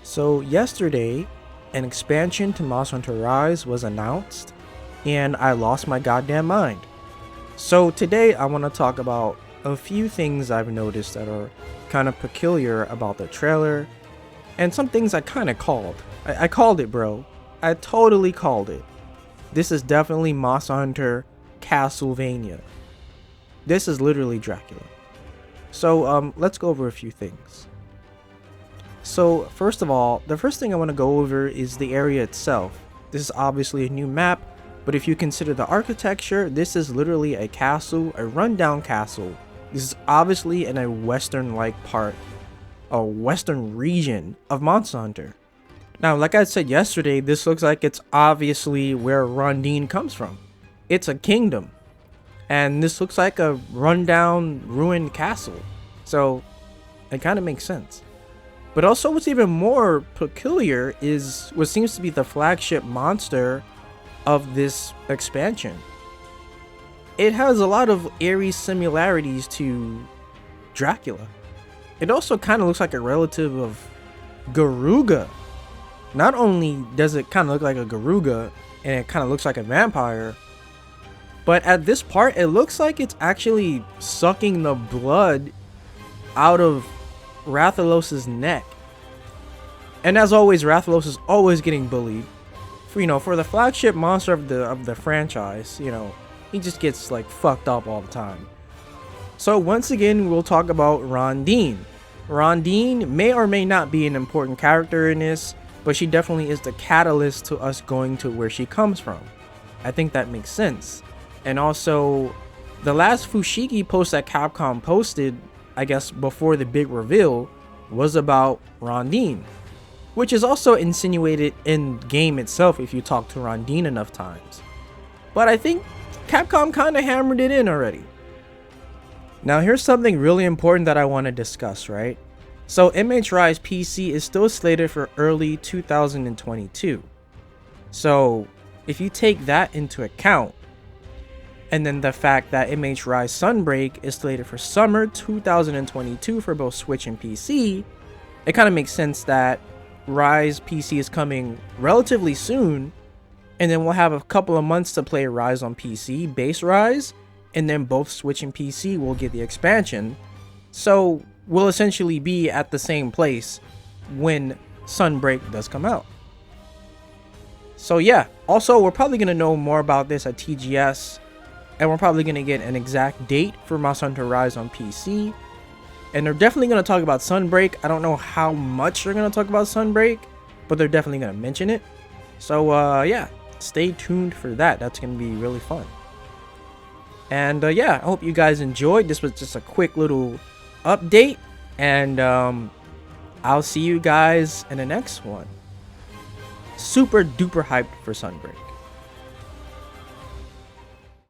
So yesterday, an expansion to Monster Hunter Rise was announced, and I lost my goddamn mind. So today I want to talk about a few things I've noticed that are kind of peculiar about the trailer, and some things I kind of called. I called it, bro. I totally called it. This is definitely Monster Hunter Castlevania. This is literally Dracula. So let's go over a few things. So first of all, the first thing I want to go over is the area itself. This is obviously a new map, but if you consider the architecture, this is literally a castle, a rundown castle. This is obviously in a western-like part, a western region of Monster Hunter. Now, like I said yesterday, this looks like it's obviously where Rondine comes from. It's a kingdom, and this looks like a rundown, ruined castle. So it kind of makes sense. But also what's even more peculiar is what seems to be the flagship monster of this expansion. It has a lot of eerie similarities to Dracula. It also kind of looks like a relative of Garuga. Not only does it kind of look like a Garuga and it kind of looks like a vampire, but at this part it looks like it's actually sucking the blood out of Rathalos's neck. And as always, Rathalos is always getting bullied. For the flagship monster of the franchise, he just gets like fucked up all the time. So once again, we'll talk about Rondine. Rondine may or may not be an important character in this, but she definitely is the catalyst to us going to where she comes from. I think that makes sense. And also, the last Fushigi post that Capcom posted, I guess before the big reveal, was about Rondine, which is also insinuated in game itself if you talk to Rondine enough times. But I think Capcom kind of hammered it in already. Now here's something really important that I want to discuss, right? So MHRise PC is still slated for early 2022. So if you take that into account, and then the fact that MHRise Sunbreak is slated for summer 2022 for both Switch and PC, it kind of makes sense that Rise PC is coming relatively soon, and then we'll have a couple of months to play Rise on PC, base Rise, and then both Switch and PC will get the expansion. So we'll essentially be at the same place when Sunbreak does come out. So yeah, also we're probably going to know more about this at TGS, and we're probably going to get an exact date for Monster Hunter Rise on PC. And they're definitely going to talk about Sunbreak. I don't know how much they're going to talk about Sunbreak, but they're definitely going to mention it. So yeah, stay tuned for that. That's going to be really fun. And yeah, I hope you guys enjoyed. This was just a quick little update. And I'll see you guys in the next one. Super duper hyped for Sunbreak.